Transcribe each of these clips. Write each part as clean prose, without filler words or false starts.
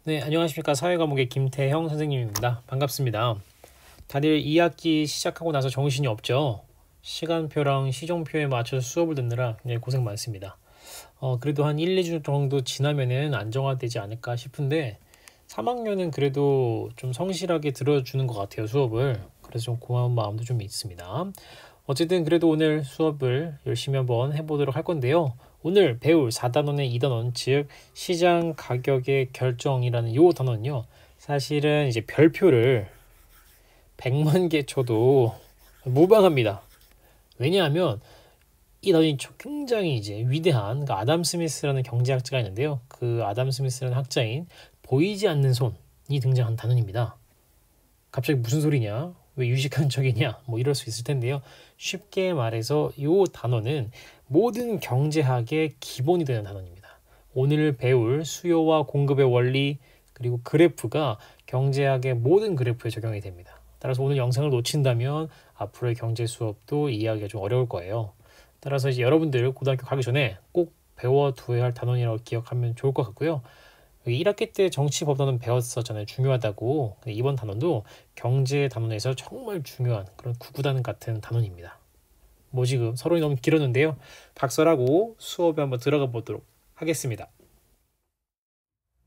네, 안녕하십니까. 사회과목의 김태형 선생님입니다. 반갑습니다. 다들 2학기 시작하고 나서 정신이 없죠? 시간표랑 시종표에 맞춰서 수업을 듣느라 굉장히 고생 많습니다. 그래도 한 1, 2주 정도 지나면은 안정화되지 않을까 싶은데 3학년은 그래도 좀 성실하게 들어주는 것 같아요, 수업을. 그래서 좀 고마운 마음도 좀 있습니다. 어쨌든 그래도 오늘 수업을 열심히 한번 해보도록 할 건데요. 오늘 배울 4단원의 2단원, 즉 시장 가격의 결정이라는 요 단원은요. 사실은 이제 별표를 100만 개 쳐도 무방합니다. 왜냐하면 이 단원이 굉장히 이제 위대한 아담 스미스라는 경제학자가 있는데요. 그 아담 스미스라는 학자인 보이지 않는 손이 등장한 단원입니다. 갑자기 무슨 소리냐? 왜 유식한 척이냐? 뭐 이럴 수 있을 텐데요. 쉽게 말해서 이 단어는 모든 경제학의 기본이 되는 단어입니다. 오늘 배울 수요와 공급의 원리 그리고 그래프가 경제학의 모든 그래프에 적용이 됩니다. 따라서 오늘 영상을 놓친다면 앞으로의 경제 수업도 이해하기가 좀 어려울 거예요. 따라서 이제 여러분들 고등학교 가기 전에 꼭 배워두어야 할 단원이라고 기억하면 좋을 것 같고요. 1학기 때 정치법단은 배웠었잖아요. 중요하다고. 이번 단원도 경제 단원에서 정말 중요한 그런 구구단 같은 단원입니다. 뭐 지금 서론이 너무 길었는데요. 각설하고 수업에 한번 들어가 보도록 하겠습니다.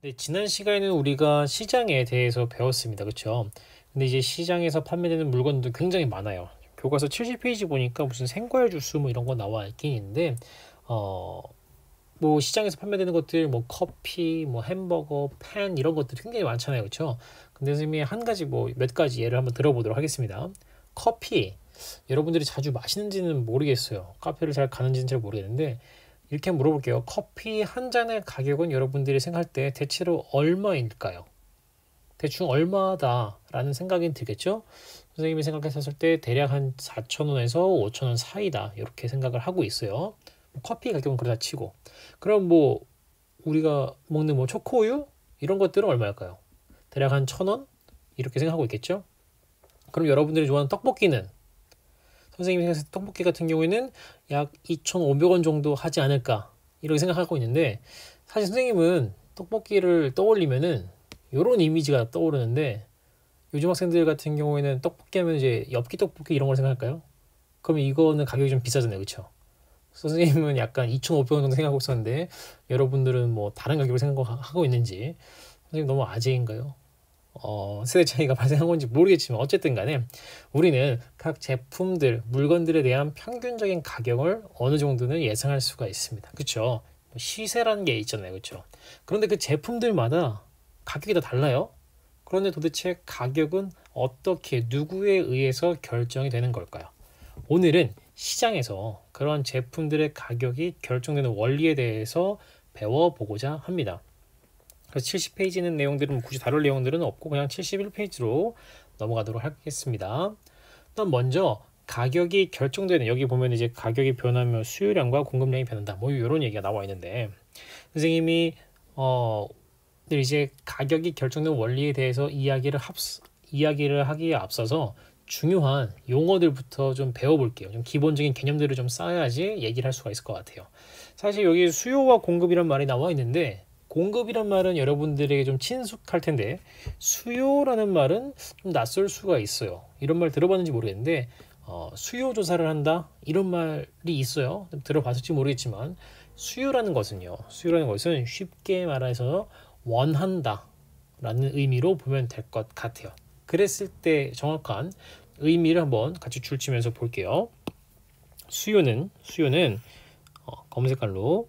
네, 지난 시간에는 우리가 시장에 대해서 배웠습니다. 그렇죠? 근데 이제 시장에서 판매되는 물건도 굉장히 많아요. 교과서 70페이지 보니까 무슨 생과일 주스 뭐 이런 거 나와 있긴 있는데 뭐 시장에서 판매되는 것들 뭐 커피, 뭐 햄버거, 팬 이런 것들이 굉장히 많잖아요. 그렇죠? 근데 선생님이 한 가지 뭐 몇 가지 예를 한번 들어보도록 하겠습니다. 커피. 여러분들이 자주 마시는지는 모르겠어요. 카페를 잘 가는지는 잘 모르겠는데 이렇게 물어볼게요. 커피 한 잔의 가격은 여러분들이 생각할 때 대체로 얼마일까요? 대충 얼마다라는 생각이 들겠죠? 선생님이 생각했을 때 대략 한 4,000원에서 5,000원 사이다 이렇게 생각을 하고 있어요. 커피 가격은 그러다 치고 그럼 뭐 우리가 먹는 뭐 초코우유 이런 것들은 얼마일까요? 대략 한 1,000원 이렇게 생각하고 있겠죠? 그럼 여러분들이 좋아하는 떡볶이는 선생님이 생각했을 때 떡볶이 같은 경우에는 약 2,500원 정도 하지 않을까 이렇게 생각하고 있는데 사실 선생님은 떡볶이를 떠올리면은 이런 이미지가 떠오르는데 요즘 학생들 같은 경우에는 떡볶이 하면 이제 엽기 떡볶이 이런 걸 생각할까요? 그럼 이거는 가격이 좀 비싸잖아요, 그렇죠? 선생님은 약간 2,500원 정도 생각하고 있었는데 여러분들은 뭐 다른 가격을 생각하고 있는지 선생님 너무 아재인가요? 세대 차이가 발생한 건지 모르겠지만 어쨌든 간에 우리는 각 제품들, 물건들에 대한 평균적인 가격을 어느 정도는 예상할 수가 있습니다. 그렇죠? 시세라는 게 있잖아요. 그렇죠? 그런데 그 제품들마다 가격이 다 달라요. 그런데 도대체 가격은 어떻게 누구에 의해서 결정이 되는 걸까요? 오늘은 시장에서 그런 제품들의 가격이 결정되는 원리에 대해서 배워보고자 합니다. 그래서 70페이지는 내용들은 굳이 다룰 내용들은 없고 그냥 71페이지로 넘어가도록 하겠습니다. 일단 먼저 가격이 결정되는 여기 보면 이제 가격이 변하면 수요량과 공급량이 변한다. 뭐 이런 얘기가 나와 있는데 선생님이 이제 가격이 결정되는 원리에 대해서 이야기를 하기에 앞서서 중요한 용어들부터 좀 배워볼게요. 좀 기본적인 개념들을 좀 쌓아야지 얘기를 할 수가 있을 것 같아요. 사실 여기 수요와 공급이란 말이 나와 있는데 공급이란 말은 여러분들에게 좀 친숙할 텐데 수요라는 말은 좀 낯설 수가 있어요. 이런 말 들어봤는지 모르겠는데 수요 조사를 한다 이런 말이 있어요. 들어봤을지 모르겠지만 수요라는 것은 쉽게 말해서 원한다 라는 의미로 보면 될 것 같아요. 그랬을 때 정확한 의미를 한번 같이 줄치면서 볼게요. 수요는 검은 색깔로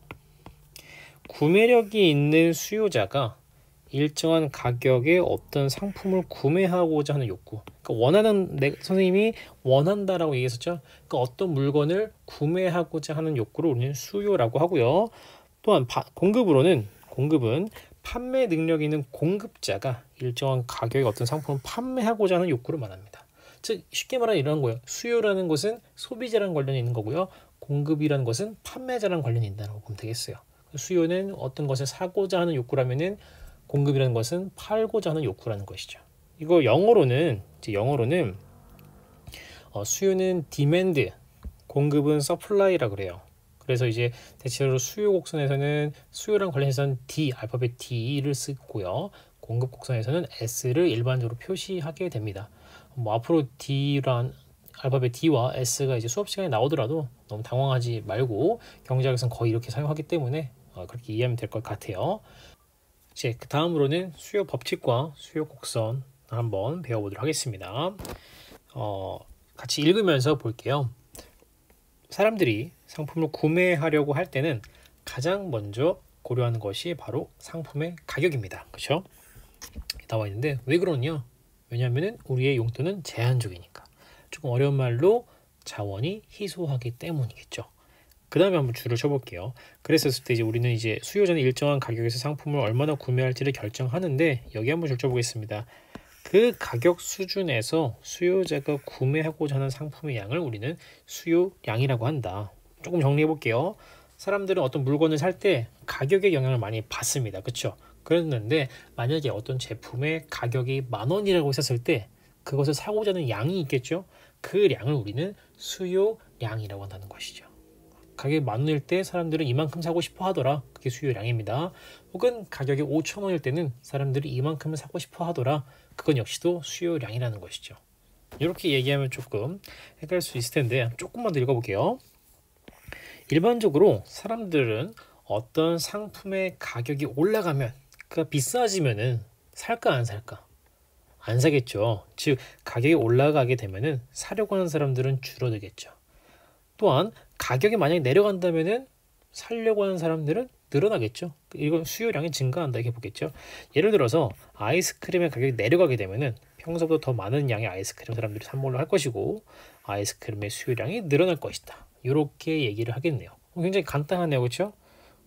구매력이 있는 수요자가 일정한 가격에 어떤 상품을 구매하고자 하는 욕구. 그러니까 선생님이 원한다라고 얘기했었죠. 그러니까 어떤 물건을 구매하고자 하는 욕구를 우리는 수요라고 하고요. 또한 공급은 판매 능력 있는 공급자가 일정한 가격의 어떤 상품을 판매하고자 하는 욕구를 말합니다. 즉 쉽게 말하면 이런 거예요. 수요라는 것은 소비자랑 관련이 있는 거고요. 공급이라는 것은 판매자랑 관련이 있다고 보면 되겠어요. 수요는 어떤 것을 사고자 하는 욕구라면은 공급이라는 것은 팔고자 하는 욕구라는 것이죠. 이거 영어로는 수요는 demand, 공급은 supply라 그래요. 그래서 이제 대체로 수요 곡선에서는 수요랑 관련해서는 D, 알파벳 D를 쓰고요. 공급 곡선에서는 S를 일반적으로 표시하게 됩니다. 뭐 앞으로 D란 알파벳 D와 S가 이제 수업 시간에 나오더라도 너무 당황하지 말고 경제학에서는 거의 이렇게 사용하기 때문에 그렇게 이해하면 될 것 같아요. 이제 그 다음으로는 수요 법칙과 수요 곡선 한번 배워보도록 하겠습니다. 같이 읽으면서 볼게요. 사람들이 상품을 구매하려고 할 때는 가장 먼저 고려하는 것이 바로 상품의 가격입니다. 그렇죠? 나와 있는데 왜 그러냐? 왜냐하면 우리의 용도는 제한적이니까. 조금 어려운 말로 자원이 희소하기 때문이겠죠. 그 다음에 한번 줄을 쳐볼게요. 그랬었을 때 이제 우리는 이제 수요자는 일정한 가격에서 상품을 얼마나 구매할지를 결정하는데 여기 한번 줄 쳐보겠습니다. 그 가격 수준에서 수요자가 구매하고자 하는 상품의 양을 우리는 수요량이라고 한다. 조금 정리해 볼게요. 사람들은 어떤 물건을 살 때 가격의 영향을 많이 받습니다. 그렇죠? 그랬는데 만약에 어떤 제품의 가격이 10,000원이라고 했었을 때 그것을 사고자 하는 양이 있겠죠? 그 양을 우리는 수요량이라고 한다는 것이죠. 가격이 10,000원일 때 사람들은 이만큼 사고 싶어 하더라. 그게 수요량입니다. 혹은 가격이 5,000원일 때는 사람들이 이만큼을 사고 싶어 하더라. 그건 역시도 수요량이라는 것이죠. 이렇게 얘기하면 조금 헷갈릴 수 있을 텐데 조금만 더 읽어볼게요. 일반적으로 사람들은 어떤 상품의 가격이 올라가면 그가 비싸지면은 살까 안 살까? 안 사겠죠. 즉 가격이 올라가게 되면은 사려고 하는 사람들은 줄어들겠죠. 또한 가격이 만약에 내려간다면은 살려고 하는 사람들은 늘어나겠죠. 이건 수요량이 증가한다 이렇게 보겠죠. 예를 들어서 아이스크림의 가격이 내려가게 되면은 평소보다 더 많은 양의 아이스크림 사람들이 사 먹으려 할 것이고 아이스크림의 수요량이 늘어날 것이다. 이렇게 얘기를 하겠네요. 굉장히 간단하네요, 그렇죠?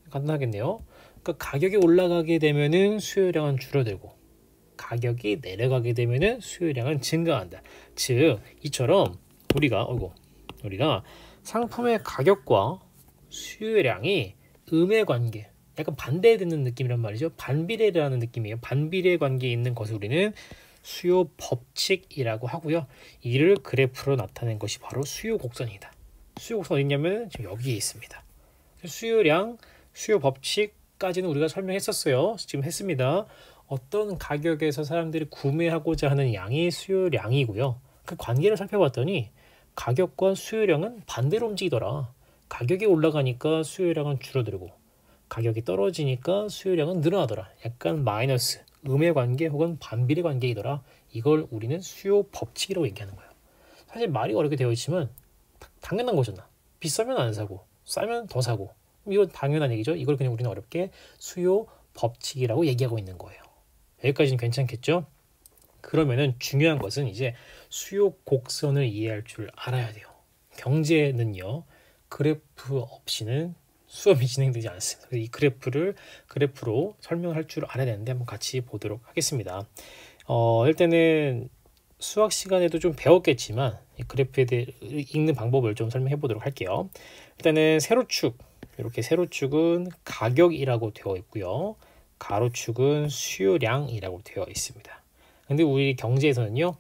간단하겠네요. 그러니까 가격이 올라가게 되면은 수요량은 줄어들고 가격이 내려가게 되면은 수요량은 증가한다. 즉 이처럼 우리가 상품의 가격과 수요량이 음의 관계, 약간 반대되는 느낌이란 말이죠. 반비례라는 느낌이에요. 반비례 관계에 있는 것을 우리는 수요 법칙이라고 하고요. 이를 그래프로 나타낸 것이 바로 수요 곡선이다. 수요 곡선 어디 있냐면 지금 여기에 있습니다. 수요량, 수요 법칙까지는 우리가 설명했었어요. 지금 했습니다. 어떤 가격에서 사람들이 구매하고자 하는 양이 수요량이고요. 그 관계를 살펴봤더니 가격과 수요량은 반대로 움직이더라. 가격이 올라가니까 수요량은 줄어들고 가격이 떨어지니까 수요량은 늘어나더라. 약간 마이너스, 음의 관계 혹은 반비례 관계이더라. 이걸 우리는 수요 법칙이라고 얘기하는 거예요. 사실 말이 어렵게 되어 있지만 당연한 거잖아. 비싸면 안 사고 싸면 더 사고 이건 당연한 얘기죠. 이걸 그냥 우리는 어렵게 수요 법칙이라고 얘기하고 있는 거예요. 여기까지는 괜찮겠죠? 그러면은 중요한 것은 이제 수요 곡선을 이해할 줄 알아야 돼요. 경제는요. 그래프 없이는 수업이 진행되지 않습니다. 그래서 이 그래프로 설명할 줄 알아야 되는데 한번 같이 보도록 하겠습니다. 일단은 수학 시간에도 좀 배웠겠지만 이 그래프에 대해 읽는 방법을 좀 설명해 보도록 할게요. 일단은 세로축, 이렇게 세로축은 가격이라고 되어 있고요. 가로축은 수요량이라고 되어 있습니다. 근데 우리 경제에서는요.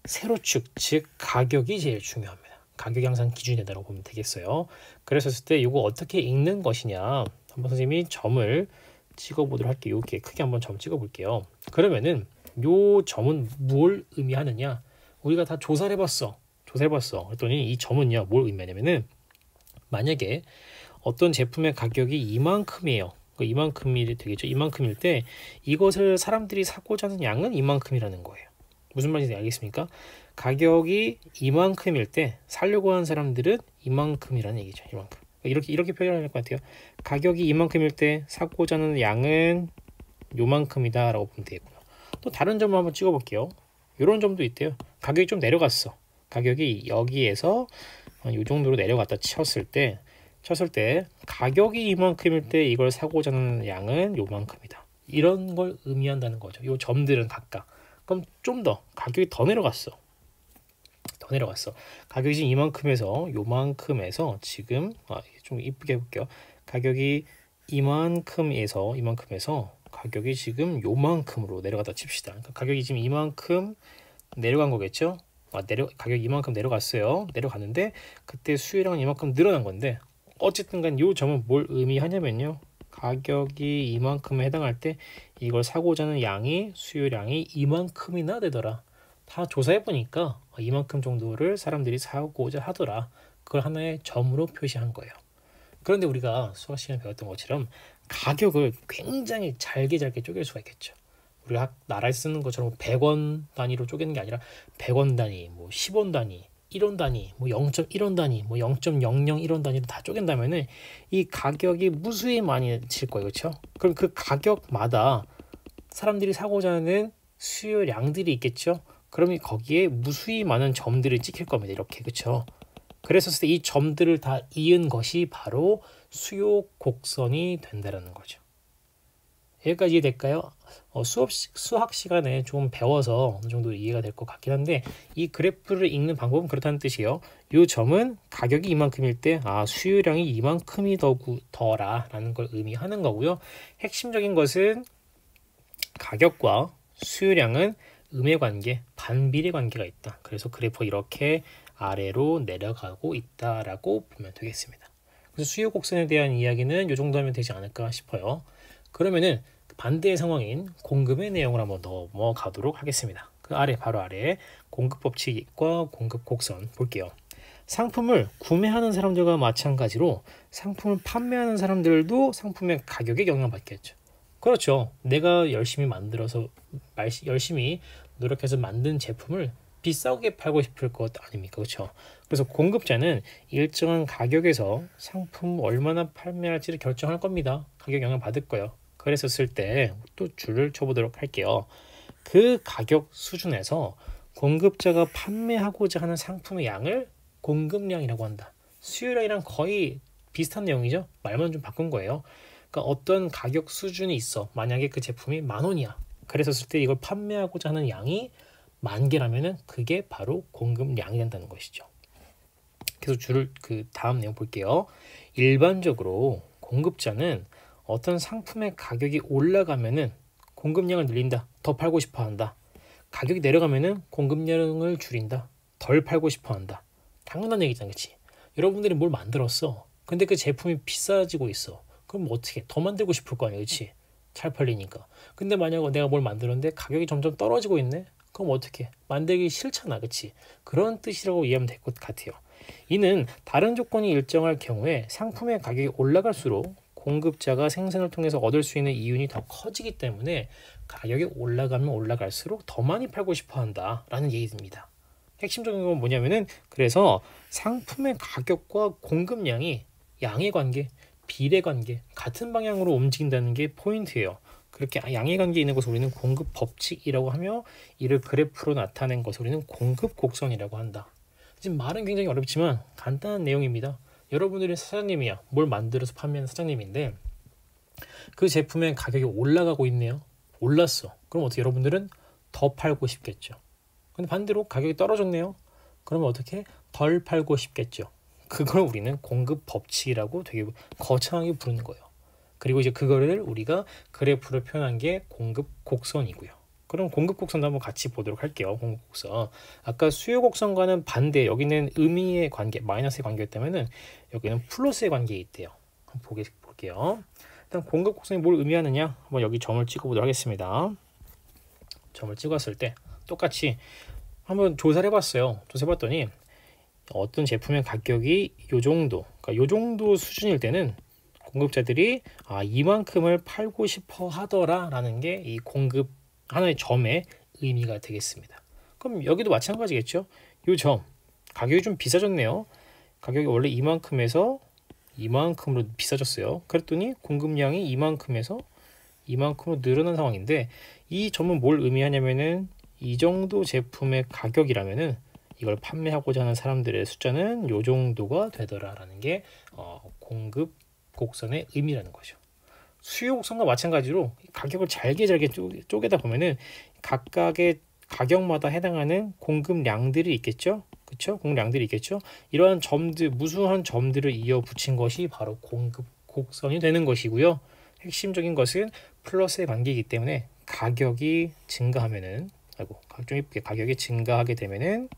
세로축, 즉 가격이 제일 중요합니다. 가격이 항상 기준이 된다고 보면 되겠어요. 그랬었을 때 이거 어떻게 읽는 것이냐 한번 선생님이 점을 찍어보도록 할게요. 이렇게 크게 한번 점 찍어볼게요. 그러면은 요 점은 뭘 의미하느냐? 우리가 다 조사를 해봤어. 그랬더니 이 점은요 뭘 의미하냐면은 만약에 어떤 제품의 가격이 이만큼이에요. 이만큼이 되겠죠. 이만큼일 때 이것을 사람들이 사고자 하는 양은 이만큼이라는 거예요. 무슨 말인지 알겠습니까? 가격이 이만큼일 때 살려고 하는 사람들은 이만큼이라는 얘기죠. 이만큼. 이렇게 표현할 것 같아요. 가격이 이만큼일 때 사고자 하는 양은 요만큼이다 라고 보면 되겠고요. 또 다른 점을 한번 찍어 볼게요. 이런 점도 있대요. 가격이 좀 내려갔어. 가격이 여기에서 이 정도로 내려갔다 쳤을 때 가격이 이만큼일 때 이걸 사고자 하는 양은 요만큼이다. 이런 걸 의미한다는 거죠. 이 점들은 각각. 그럼 좀 더 가격이 더 내려갔어. 가격이 지금 이만큼에서 요만큼에서 지금 좀 이쁘게 해볼게요. 가격이 이만큼에서 가격이 지금 요만큼으로 내려갔다 칩시다. 그러니까 가격이 지금 이만큼 내려간 거겠죠. 가격이 이만큼 내려갔어요. 내려갔는데 그때 수요량은 이만큼 늘어난 건데 어쨌든 간 요 점은 뭘 의미하냐면요. 가격이 이만큼에 해당할 때 이걸 사고자 하는 양이 수요량이 이만큼이나 되더라. 다 조사해 보니까 이만큼 정도를 사람들이 사고자 하더라. 그걸 하나의 점으로 표시한 거예요. 그런데 우리가 수학 시간에 배웠던 것처럼 가격을 굉장히 잘게 쪼갤 수가 있겠죠. 우리가 나라에 쓰는 것처럼 100원 단위로 쪼개는 게 아니라 100원 단위, 뭐 10원 단위, 1원 단위, 뭐 0.1원 단위, 뭐 0.001원 단위로 다 쪼갠다면은 이 가격이 무수히 많이 칠 거예요. 그렇죠? 그럼 그 가격마다 사람들이 사고자 하는 수요량들이 있겠죠. 그러면 거기에 무수히 많은 점들이 찍힐 겁니다. 이렇게. 그렇죠? 그랬었을 때 이 점들을 다 이은 것이 바로 수요 곡선이 된다는 거죠. 여기까지 이해될까요? 수학 시간에 좀 배워서 어느 정도 이해가 될 것 같긴 한데 이 그래프를 읽는 방법은 그렇다는 뜻이에요. 이 점은 가격이 이만큼일 때 수요량이 이만큼이 더라라는 걸 의미하는 거고요. 핵심적인 것은 가격과 수요량은 음의 관계, 반비례 관계가 있다. 그래서 그래프가 이렇게 아래로 내려가고 있다라고 보면 되겠습니다. 그래서 수요 곡선에 대한 이야기는 이 정도 하면 되지 않을까 싶어요. 그러면은 반대의 상황인 공급의 내용을 한번 넘어가도록 하겠습니다. 그 아래 바로 아래 공급 법칙과 공급 곡선 볼게요. 상품을 구매하는 사람들과 마찬가지로 상품을 판매하는 사람들도 상품의 가격에 영향받겠죠. 그렇죠. 내가 열심히 만들어서 열심히 노력해서 만든 제품을 비싸게 팔고 싶을 것 아닙니까? 그렇죠. 그래서 공급자는 일정한 가격에서 상품 얼마나 판매할지를 결정할 겁니다. 가격 영향 받을 거예요. 그랬었을 때 또 줄을 쳐보도록 할게요. 그 가격 수준에서 공급자가 판매하고자 하는 상품의 양을 공급량이라고 한다. 수요량이랑 거의 비슷한 내용이죠. 말만 좀 바꾼 거예요. 그러니까 어떤 가격 수준이 있어. 만약에 그 제품이 10,000원이야. 그랬었을 때 이걸 판매하고자 하는 양이 10,000개라면은 그게 바로 공급량이 된다는 것이죠. 그래서 줄을 그 다음 내용 볼게요. 일반적으로 공급자는 어떤 상품의 가격이 올라가면은 공급량을 늘린다. 더 팔고 싶어 한다. 가격이 내려가면은 공급량을 줄인다. 덜 팔고 싶어 한다. 당연한 얘기잖아. 그렇지? 여러분들이 뭘 만들었어. 근데 그 제품이 비싸지고 있어. 그럼 어떻게? 더 만들고 싶을 거 아니야. 그렇지? 잘 팔리니까. 근데 만약 내가 뭘 만들었는데 가격이 점점 떨어지고 있네. 그럼 어떻게? 만들기 싫잖아. 그렇지? 그런 뜻이라고 이해하면 될 것 같아요. 이는 다른 조건이 일정할 경우에 상품의 가격이 올라갈수록 공급자가 생산을 통해서 얻을 수 있는 이윤이 더 커지기 때문에 가격이 올라가면 올라갈수록 더 많이 팔고 싶어 한다라는 얘기입니다. 핵심적인 건 뭐냐면은 그래서 상품의 가격과 공급량이 양의 관계, 비례 관계, 같은 방향으로 움직인다는 게 포인트예요. 그렇게 양의 관계에 있는 것을 우리는 공급 법칙이라고 하며 이를 그래프로 나타낸 것을 우리는 공급 곡선이라고 한다. 지금 말은 굉장히 어렵지만 간단한 내용입니다. 여러분들이 사장님이야. 뭘 만들어서 판매하는 사장님인데 그 제품의 가격이 올라가고 있네요. 올랐어. 그럼 어떻게 여러분들은 더 팔고 싶겠죠. 근데 반대로 가격이 떨어졌네요. 그러면 어떻게 덜 팔고 싶겠죠. 그걸 우리는 공급 법칙이라고 되게 거창하게 부르는 거예요. 그리고 이제 그거를 우리가 그래프로 표현한 게 공급 곡선이고요. 그럼 공급 곡선도 한번 같이 보도록 할게요. 공급 곡선. 아까 수요 곡선과는 반대, 여기는 의미의 관계, 마이너스의 관계였다면은 여기는 플러스의 관계에 있대요. 한번 볼게요. 일단 공급 곡선이 뭘 의미하느냐? 한번 여기 점을 찍어보도록 하겠습니다. 점을 찍었을 때 똑같이 한번 조사를 해봤어요. 조사해봤더니 어떤 제품의 가격이 요 정도, 그러니까 요 정도 수준일 때는 공급자들이 이만큼을 팔고 싶어 하더라라는 게 이 공급 하나의 점의 의미가 되겠습니다. 그럼 여기도 마찬가지겠죠. 이 점 가격이 좀 비싸졌네요. 가격이 원래 이만큼에서 이만큼으로 비싸졌어요. 그랬더니 공급량이 이만큼에서 이만큼으로 늘어난 상황인데 이 점은 뭘 의미하냐면은 이 정도 제품의 가격이라면은 이걸 판매하고자 하는 사람들의 숫자는 요 정도가 되더라라는 게 공급 곡선의 의미라는 거죠. 수요 곡선과 마찬가지로 가격을 잘게 쪼개다 보면은 각각의 가격마다 해당하는 공급량들이 있겠죠. 그렇죠? 공급량들이 있겠죠. 이러한 점들, 무수한 점들을 이어 붙인 것이 바로 공급 곡선이 되는 것이고요. 핵심적인 것은 플러스의 관계이기 때문에 가격이 증가하면은 좀 이쁘게 가격이 증가하게 되면은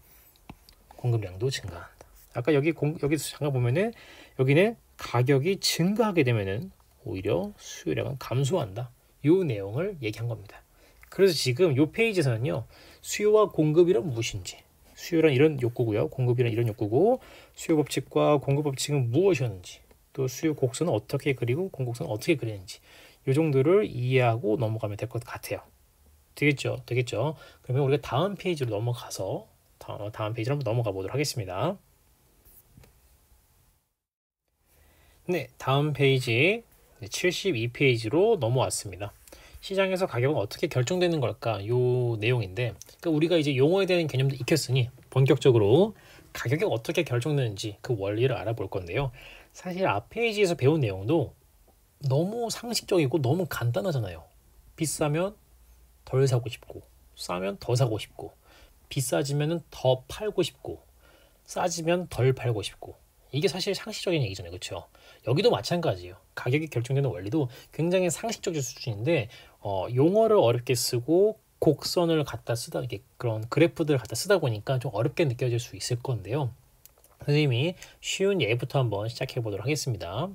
공급량도 증가한다. 아까 여기서 잠깐 보면은 여기는 가격이 증가하게 되면은 오히려 수요량은 감소한다. 이 내용을 얘기한 겁니다. 그래서 지금 이 페이지에서는요. 수요와 공급이란 무엇인지, 수요란 이런 욕구고요. 공급이란 이런 욕구고, 수요 법칙과 공급 법칙은 무엇이었는지, 또 수요 곡선은 어떻게 그리고 공곡선은 어떻게 그리는지 이 정도를 이해하고 넘어가면 될 것 같아요. 되겠죠? 되겠죠? 그러면 우리가 다음 페이지로 넘어가서 다음 페이지로 한번 넘어가 보도록 하겠습니다. 네, 다음 페이지 72페이지로 넘어왔습니다. 시장에서 가격은 어떻게 결정되는 걸까? 요 내용인데, 그러니까 우리가 이제 용어에 대한 개념도 익혔으니 본격적으로 가격이 어떻게 결정되는지 그 원리를 알아볼 건데요. 사실 앞 페이지에서 배운 내용도 너무 상식적이고 너무 간단하잖아요. 비싸면 덜 사고 싶고, 싸면 더 사고 싶고, 비싸지면 더 팔고 싶고, 싸지면 덜 팔고 싶고. 이게 사실 상식적인 얘기잖아요. 그렇죠? 여기도 마찬가지예요. 가격이 결정되는 원리도 굉장히 상식적인 수준인데 용어를 어렵게 쓰고 곡선을 갖다 쓰다 이렇게 그런 그래프들을 갖다 쓰다 보니까 좀 어렵게 느껴질 수 있을 건데요. 선생님이 쉬운 예부터 한번 시작해 보도록 하겠습니다.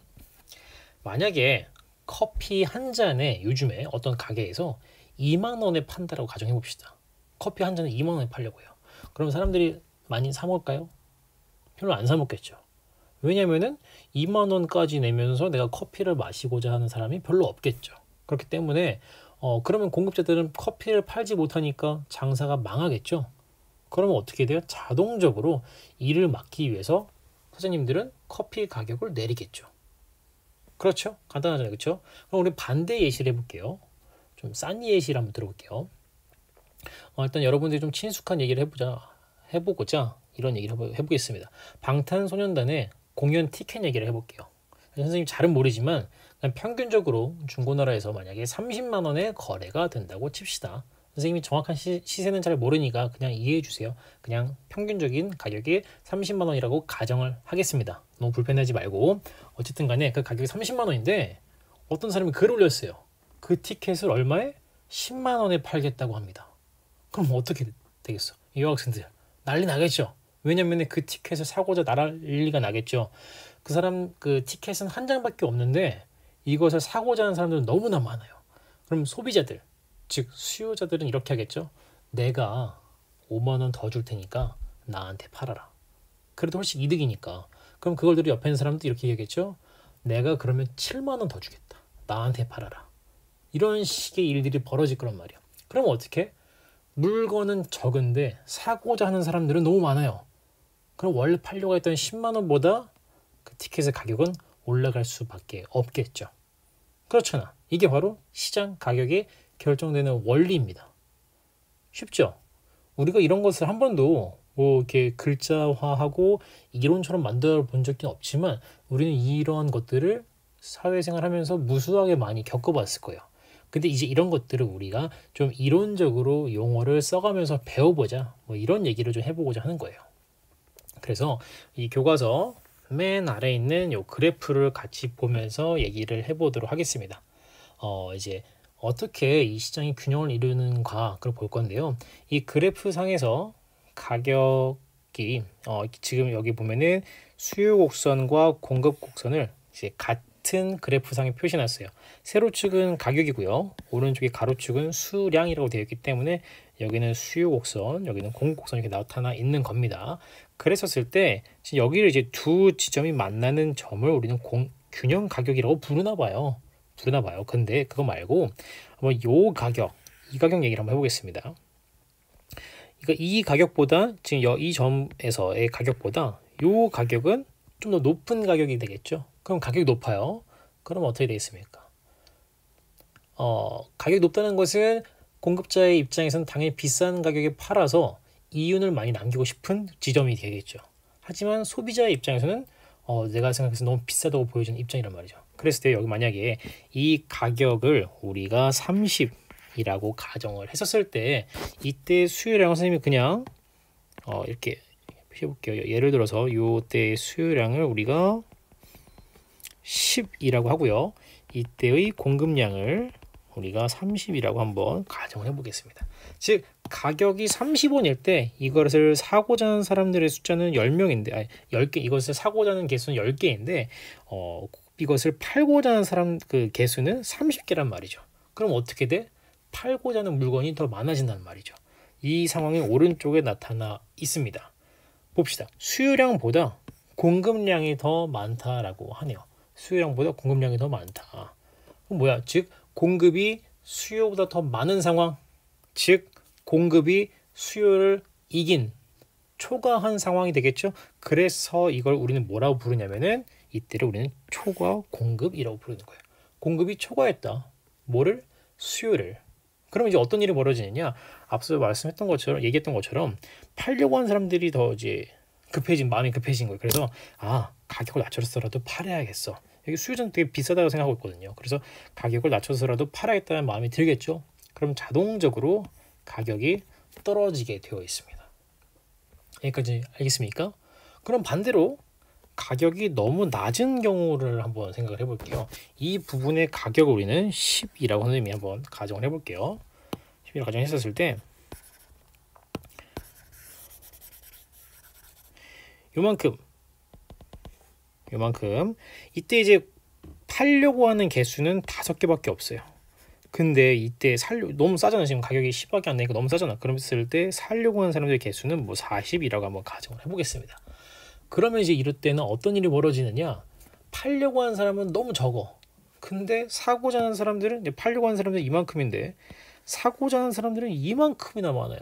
만약에 커피 한 잔에 요즘에 어떤 가게에서 2만 원에 판다라고 가정해 봅시다. 커피 한 잔에 2만 원에 팔려고요. 그럼 사람들이 많이 사 먹을까요? 별로 안 사 먹겠죠. 왜냐면은 2만 원까지 내면서 내가 커피를 마시고자 하는 사람이 별로 없겠죠. 그렇기 때문에 그러면 공급자들은 커피를 팔지 못하니까 장사가 망하겠죠. 그러면 어떻게 돼요? 자동적으로 이를 막기 위해서 사장님들은 커피 가격을 내리겠죠. 그렇죠? 간단하잖아요. 그렇죠? 그럼 우리 반대 예시를 해볼게요. 좀 싼 예시를 한번 들어볼게요. 일단 여러분들이 좀 친숙한 얘기를 해보고자 이런 얘기를 해보겠습니다. 방탄소년단의 공연 티켓 얘기를 해볼게요. 선생님 잘은 모르지만 그냥 평균적으로 중고나라에서 만약에 30만 원에 거래가 된다고 칩시다. 선생님이 정확한 시세는 잘 모르니까 그냥 이해해 주세요. 그냥 평균적인 가격이 30만 원이라고 가정을 하겠습니다. 너무 불편하지 말고. 어쨌든 간에 그 가격이 30만 원인데 어떤 사람이 글을 올렸어요. 그 티켓을 얼마에? 10만 원에 팔겠다고 합니다. 그럼 어떻게 되겠어? 이 여학생들 난리 나겠죠. 왜냐면 그 티켓을 사고자 난리가 나겠죠. 그 사람 그 티켓은 한 장밖에 없는데 이것을 사고자 하는 사람들은 너무나 많아요. 그럼 소비자들, 즉 수요자들은 이렇게 하겠죠. 내가 5만 원 더 줄 테니까 나한테 팔아라. 그래도 훨씬 이득이니까. 그럼 그걸 들이 옆에 있는 사람도 이렇게 얘기하겠죠. 내가 그러면 7만 원 더 주겠다. 나한테 팔아라. 이런 식의 일들이 벌어질 거란 말이야. 그럼 어떻게? 물건은 적은데 사고자 하는 사람들은 너무 많아요. 그럼 원래 팔려고 했던 10만 원보다 그 티켓의 가격은 올라갈 수밖에 없겠죠. 그렇잖아. 이게 바로 시장 가격이 결정되는 원리입니다. 쉽죠? 우리가 이런 것을 한 번도 뭐 이렇게 글자화하고 이론처럼 만들어 본 적이 없지만 우리는 이러한 것들을 사회생활하면서 무수하게 많이 겪어봤을 거예요. 근데 이제 이런 것들을 우리가 좀 이론적으로 용어를 써가면서 배워보자. 뭐 이런 얘기를 좀 해보고자 하는 거예요. 그래서 이 교과서 맨 아래에 있는 요 그래프를 같이 보면서 얘기를 해보도록 하겠습니다. 이제 어떻게 이 시장이 균형을 이루는가 그걸 볼 건데요. 이 그래프 상에서 가격이 지금 여기 보면은 수요 곡선과 공급 곡선을 이제 같은 그래프상에 표시해놨어요. 세로축은 가격이고요. 오른쪽에 가로축은 수량이라고 되어 있기 때문에 여기는 수요 곡선, 여기는 공급 곡선이 이렇게 나타나 있는 겁니다. 그랬었을 때 여기를 이제 두 지점이 만나는 점을 우리는 균형 가격이라고 부르나 봐요. 근데 그거 말고 한번 요 가격, 이 가격 얘기를 한번 해보겠습니다. 그러니까 이 가격보다 지금 이 점에서의 가격보다 요 가격은 좀 더 높은 가격이 되겠죠. 그럼 가격이 높아요. 그럼 어떻게 되겠습니까? 가격이 높다는 것은 공급자의 입장에서는 당연히 비싼 가격에 팔아서 이윤을 많이 남기고 싶은 지점이 되겠죠. 하지만 소비자의 입장에서는 내가 생각해서 너무 비싸다고 보여지는 입장이란 말이죠. 그랬을 때 여기 만약에 이 가격을 우리가 30이라고 가정을 했었을 때 이때 수요량을 선생님이 그냥 이렇게 해볼게요. 예를 들어서 이때 수요량을 우리가 10이라고 하고요. 이때의 공급량을 우리가 30이라고 한번 가정을 해보겠습니다. 즉 가격이 30원일 때 이것을 사고자 하는 사람들의 숫자는 10명인데 10개 이것을 사고자 하는 개수는 10개인데 이것을 팔고자 하는 사람 그 개수는 30개란 말이죠. 그럼 어떻게 돼? 팔고자 하는 물건이 더 많아진다는 말이죠. 이 상황이 오른쪽에 나타나 있습니다. 봅시다. 수요량보다 공급량이 더 많다라고 하네요. 수요량보다 공급량이 더 많다. 그럼 뭐야? 즉 공급이 수요보다 더 많은 상황, 즉 공급이 수요를 이긴 초과한 상황이 되겠죠. 그래서 이걸 우리는 뭐라고 부르냐면은 이때를 우리는 초과 공급이라고 부르는 거예요. 공급이 초과했다. 뭐를? 수요를. 그럼 이제 어떤 일이 벌어지느냐? 앞서 말씀했던 것처럼 얘기했던 것처럼 팔려고 하는 사람들이 더 이제 마음이 급해진 거예요. 그래서 가격을 낮춰서라도 팔아야겠어. 여기 수요자는 되게 비싸다고 생각하고 있거든요. 그래서 가격을 낮춰서라도 팔아야겠다는 마음이 들겠죠. 그럼 자동적으로 가격이 떨어지게 되어 있습니다. 여기까지 알겠습니까? 그럼 반대로 가격이 너무 낮은 경우를 한번 생각을 해볼게요. 이 부분의 가격을 우리는 10이라고 선생님이 한번 가정을 해볼게요. 10이라고 가정했었을 때 요만큼 이때 이제 팔려고 하는 개수는 5개밖에 없어요. 근데 이때 너무 싸잖아. 지금 가격이 10밖에 안 되니까 너무 싸잖아. 그랬을 때 살려고 하는 사람들의 개수는 뭐 40이라고 한번 가정을 해보겠습니다. 그러면 이제 이럴 때는 어떤 일이 벌어지느냐? 팔려고 하는 사람은 너무 적어. 근데 사고자 하는 사람들은 팔려고 하는 사람들은 이만큼인데 사고자 하는 사람들은 이만큼이나 많아요.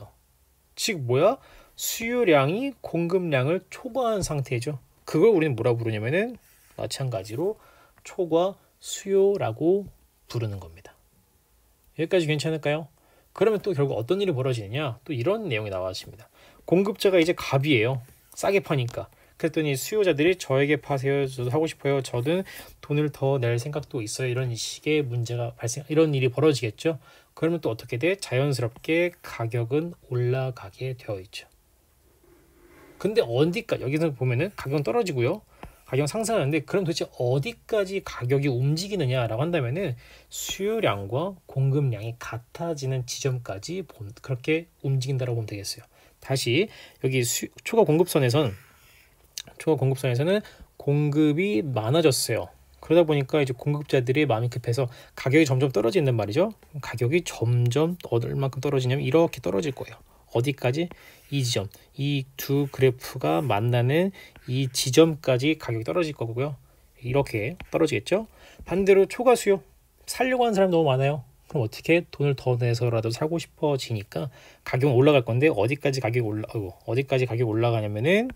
즉 뭐야? 수요량이 공급량을 초과한 상태죠. 그걸 우리는 뭐라 부르냐면은 마찬가지로 초과 수요라고 부르는 겁니다. 여기까지 괜찮을까요? 그러면 또 결국 어떤 일이 벌어지느냐? 또 이런 내용이 나와집니다. 공급자가 이제 갑이에요. 싸게 파니까. 그랬더니 수요자들이 저에게 파세요. 저도 하고 싶어요. 저는 돈을 더 낼 생각도 있어요. 이런 식의 문제가 이런 일이 벌어지겠죠. 그러면 또 어떻게 돼? 자연스럽게 가격은 올라가게 되어 있죠. 근데 여기서 보면은 가격은 떨어지고요. 가격은 상승하는데 그럼 도대체 어디까지 가격이 움직이느냐라고 한다면은 수요량과 공급량이 같아지는 지점까지 그렇게 움직인다라고 보면 되겠어요. 다시 여기 초과 공급선에서는 공급이 많아졌어요. 그러다 보니까 이제 공급자들의 마음이 급해서 가격이 점점 떨어진단 말이죠. 가격이 점점 얼마큼 떨어지냐면 이렇게 떨어질 거예요. 어디까지? 이 지점, 이 두 그래프가 만나는 이 지점까지 가격이 떨어질 거고요. 이렇게 떨어지겠죠. 반대로 초과 수요, 살려고 하는 사람 너무 많아요. 그럼 어떻게? 돈을 더 내서라도 사고 싶어지니까 가격은 올라갈 건데 어디까지 가격이 올라가냐면은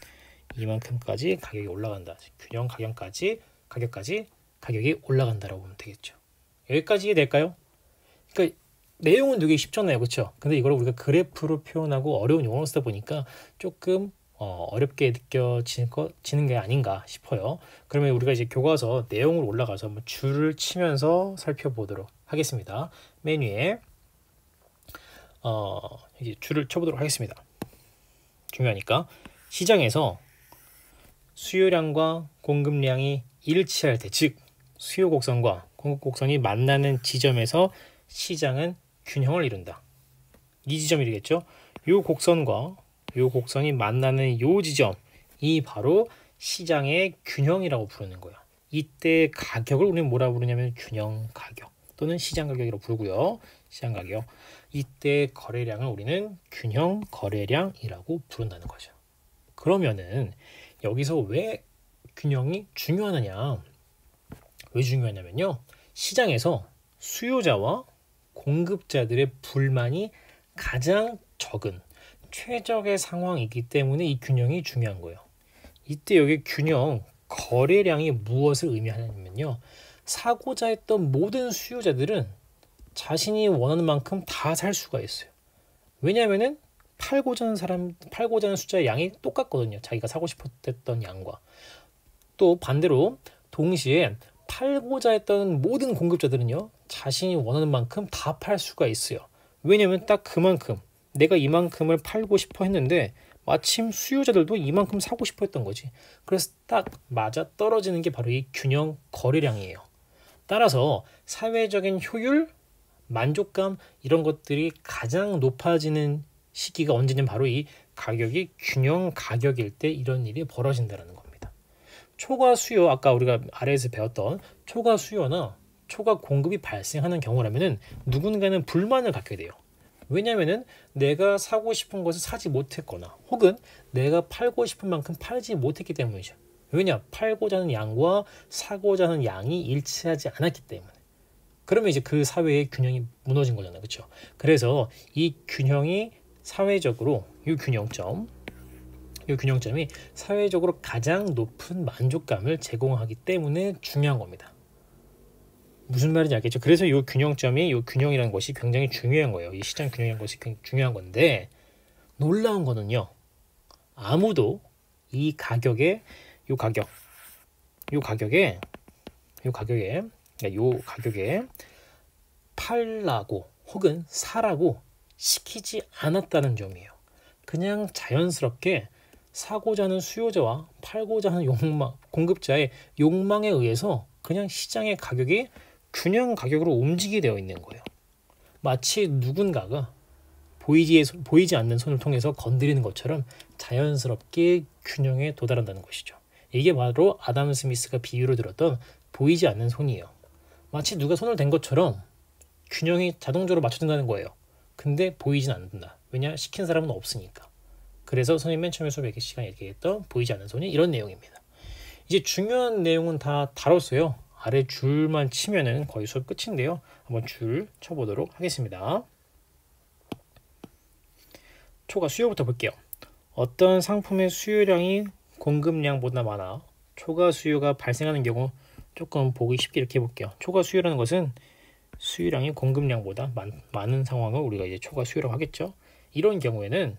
이만큼까지 가격이 올라간다. 균형 가격까지 가격이 올라간다라고 보면 되겠죠. 여기까지 이해될까요? 그러니까 내용은 되게 쉽잖아요, 그렇죠? 근데 이걸 우리가 그래프로 표현하고 어려운 용어를 쓰다 보니까 조금 어렵게 느껴지는 게 아닌가 싶어요. 그러면 우리가 이제 교과서 내용으로 올라가서 한번 줄을 치면서 살펴보도록 하겠습니다. 메뉴에 이제 줄을 쳐보도록 하겠습니다. 중요하니까 시장에서 수요량과 공급량이 일치할 때, 즉 수요 곡선과 공급 곡선이 만나는 지점에서 시장은 균형을 이룬다. 이 지점이겠죠. 요 곡선과 요 곡선이 만나는 요 지점이 바로 시장의 균형이라고 부르는 거야. 이때 가격을 우리는 뭐라 부르냐면 균형 가격 또는 시장 가격이라고 부르고요. 시장 가격. 이때 거래량을 우리는 균형 거래량이라고 부른다는 거죠. 그러면은 여기서 왜 균형이 중요하느냐? 왜 중요하냐면요. 시장에서 수요자와 공급자들의 불만이 가장 적은 최적의 상황이기 때문에 이 균형이 중요한 거예요. 이때 여기 균형 거래량이 무엇을 의미하냐면요. 사고자 했던 모든 수요자들은 자신이 원하는 만큼 다 살 수가 있어요. 왜냐하면은 팔고자 하는 숫자의 양이 똑같거든요. 자기가 사고 싶었던 양과. 또 반대로 동시에 팔고자 했던 모든 공급자들은요. 자신이 원하는 만큼 다 팔 수가 있어요. 왜냐하면 딱 그만큼 내가 이만큼을 팔고 싶어 했는데 마침 수요자들도 이만큼 사고 싶어 했던 거지. 그래서 딱 맞아 떨어지는 게 바로 이 균형 거래량이에요. 따라서 사회적인 효율, 만족감 이런 것들이 가장 높아지는 시기가 언제냐면 바로 이 가격이 균형 가격일 때 이런 일이 벌어진다는 겁니다. 초과 수요, 아까 우리가 아래에서 배웠던 초과 수요나 초과 공급이 발생하는 경우라면은 누군가는 불만을 갖게 돼요. 왜냐면은 내가 사고 싶은 것을 사지 못했거나 혹은 내가 팔고 싶은 만큼 팔지 못했기 때문이죠. 왜냐? 팔고자 하는 양과 사고자 하는 양이 일치하지 않았기 때문에. 그러면 이제 그 사회의 균형이 무너진 거잖아요. 그렇죠? 그래서 이 균형이 사회적으로 이 균형점이 사회적으로 가장 높은 만족감을 제공하기 때문에 중요한 겁니다. 무슨 말인지 알겠죠? 그래서 이 균형점이, 이 균형이라는 것이 굉장히 중요한 거예요. 이 시장 균형이라는 것이 굉장히 중요한 건데, 놀라운 거는요, 아무도 이 가격에, 그러니까 요 가격에 팔라고 혹은 사라고 시키지 않았다는 점이에요. 그냥 자연스럽게 사고자 하는 수요자와 팔고자 하는 공급자의 욕망에 의해서 그냥 시장의 가격이 균형 가격으로 움직이게 되어 있는 거예요. 마치 누군가가 보이지 않는 손을 통해서 건드리는 것처럼 자연스럽게 균형에 도달한다는 것이죠. 이게 바로 아담 스미스가 비유로 들었던 보이지 않는 손이에요. 마치 누가 손을 댄 것처럼 균형이 자동적으로 맞춰진다는 거예요. 근데 보이진 않는다. 왜냐? 시킨 사람은 없으니까. 그래서 선생님 맨 처음에 수업 시간에 얘기했던 보이지 않는 손이 이런 내용입니다. 이제 중요한 내용은 다 다뤘어요. 아래 줄만 치면은 거의 수업 끝인데요. 한번 줄 쳐보도록 하겠습니다. 초과 수요부터 볼게요. 어떤 상품의 수요량이 공급량보다 많아 초과 수요가 발생하는 경우, 조금 보기 쉽게 이렇게 해볼게요. 초과 수요라는 것은 수요량이 공급량보다 많은 상황을 우리가 이제 초과 수요라고 하겠죠. 이런 경우에는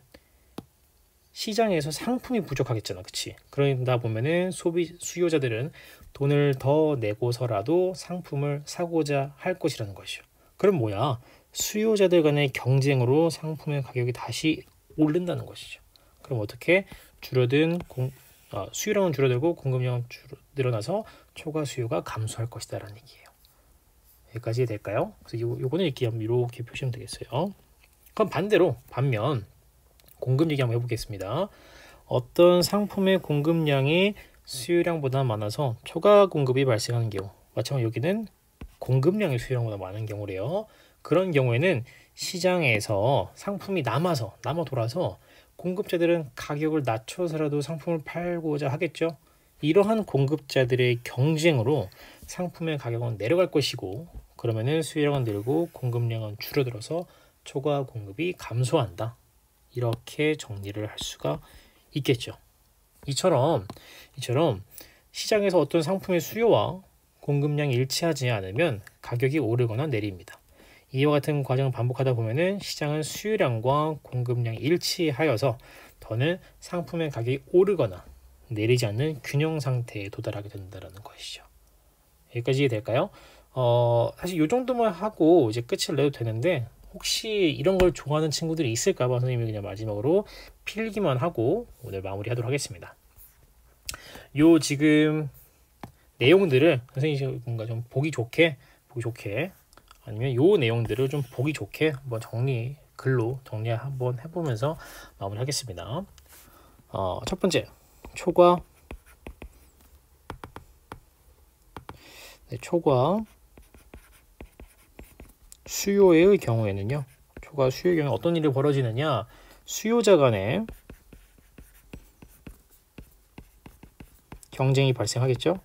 시장에서 상품이 부족하겠잖아, 그치? 그러다 보면은 수요자들은 돈을 더 내고서라도 상품을 사고자 할 것이라는 것이죠. 그럼 뭐야? 수요자들 간의 경쟁으로 상품의 가격이 다시 오른다는 것이죠. 그럼 어떻게? 수요량은 줄어들고 공급량은 늘어나서 초과 수요가 감소할 것이다라는 얘기예요. 여기까지 될까요? 그래서 요거는 이렇게 표시하면 되겠어요. 그럼 반면 공급 얘기 한번 해보겠습니다. 어떤 상품의 공급량이 수요량보다 많아서 초과 공급이 발생하는 경우, 마찬가지로 여기는 공급량이 수요량보다 많은 경우래요. 그런 경우에는 시장에서 상품이 남아 돌아서 공급자들은 가격을 낮춰서라도 상품을 팔고자 하겠죠. 이러한 공급자들의 경쟁으로 상품의 가격은 내려갈 것이고, 그러면은 수요량은 늘고 공급량은 줄어들어서 초과 공급이 감소한다. 이렇게 정리를 할 수가 있겠죠. 이처럼 시장에서 어떤 상품의 수요와 공급량이 일치하지 않으면 가격이 오르거나 내립니다. 이와 같은 과정을 반복하다 보면은 시장은 수요량과 공급량이 일치하여서 더는 상품의 가격이 오르거나 내리지 않는 균형 상태에 도달하게 된다는 것이죠. 여기까지 될까요? 사실 이 정도만 하고 이제 끝을 내도 되는데, 혹시 이런 걸 좋아하는 친구들이 있을까 봐 선생님이 그냥 마지막으로 필기만 하고 오늘 마무리하도록 하겠습니다. 요 지금 내용들을 선생님이 뭔가 좀 보기 좋게 아니면 요 내용들을 좀 보기 좋게 한번 글로 정리 한번 해보면서 마무리하겠습니다. 첫 번째, 초과 수요의 경우에는요. 초과 수요의 경우에 어떤 일이 벌어지느냐? 수요자 간에 경쟁이 발생하겠죠.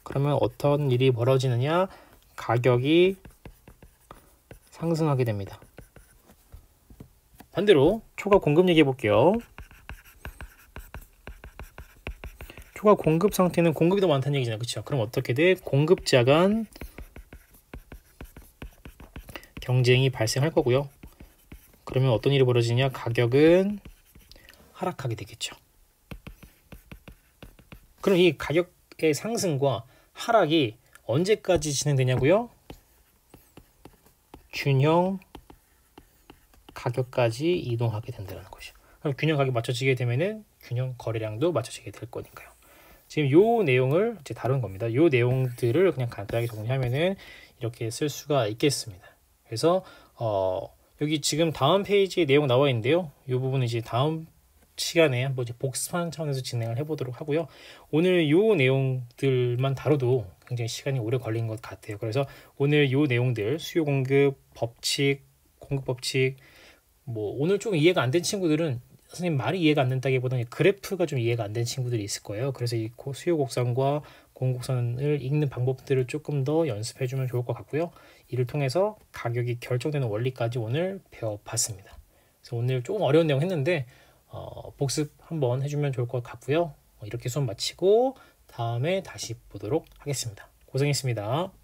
그러면 어떤 일이 벌어지느냐? 가격이 상승하게 됩니다. 반대로 초과 공급 얘기해 볼게요. 초과 공급 상태는 공급이 더 많다는 얘기잖아요. 그렇죠? 그럼 어떻게 돼? 공급자 간 경쟁이 발생할 거고요. 그러면 어떤 일이 벌어지냐? 가격은 하락하게 되겠죠. 그럼 이 가격의 상승과 하락이 언제까지 진행되냐고요? 균형 가격까지 이동하게 된다는 것이죠. 그럼 균형 가격이 맞춰지게 되면은 균형 거래량도 맞춰지게 될 거니까요. 지금 요 내용을 이제 다룬 겁니다. 요 내용들을 그냥 간단하게 정리하면은 이렇게 쓸 수가 있겠습니다. 그래서 여기 지금 다음 페이지에 내용 나와 있는데요. 이 부분은 이제 다음 시간에 한번 이제 복습하는 차원에서 진행을 해보도록 하고요. 오늘 요 내용들만 다뤄도 굉장히 시간이 오래 걸린 것 같아요. 그래서 오늘 요 내용들 수요 공급 법칙, 공급 법칙 뭐 오늘 좀 이해가 안 된 친구들은 선생님 말이 이해가 안 된다기보다는 그래프가 좀 이해가 안 된 친구들이 있을 거예요. 그래서 이 수요 곡선과 공곡선을 읽는 방법들을 조금 더 연습해 주면 좋을 것 같고요. 이를 통해서 가격이 결정되는 원리까지 오늘 배워봤습니다. 그래서 오늘 조금 어려운 내용 했는데 복습 한번 해주면 좋을 것 같고요. 이렇게 수업 마치고 다음에 다시 보도록 하겠습니다. 고생했습니다.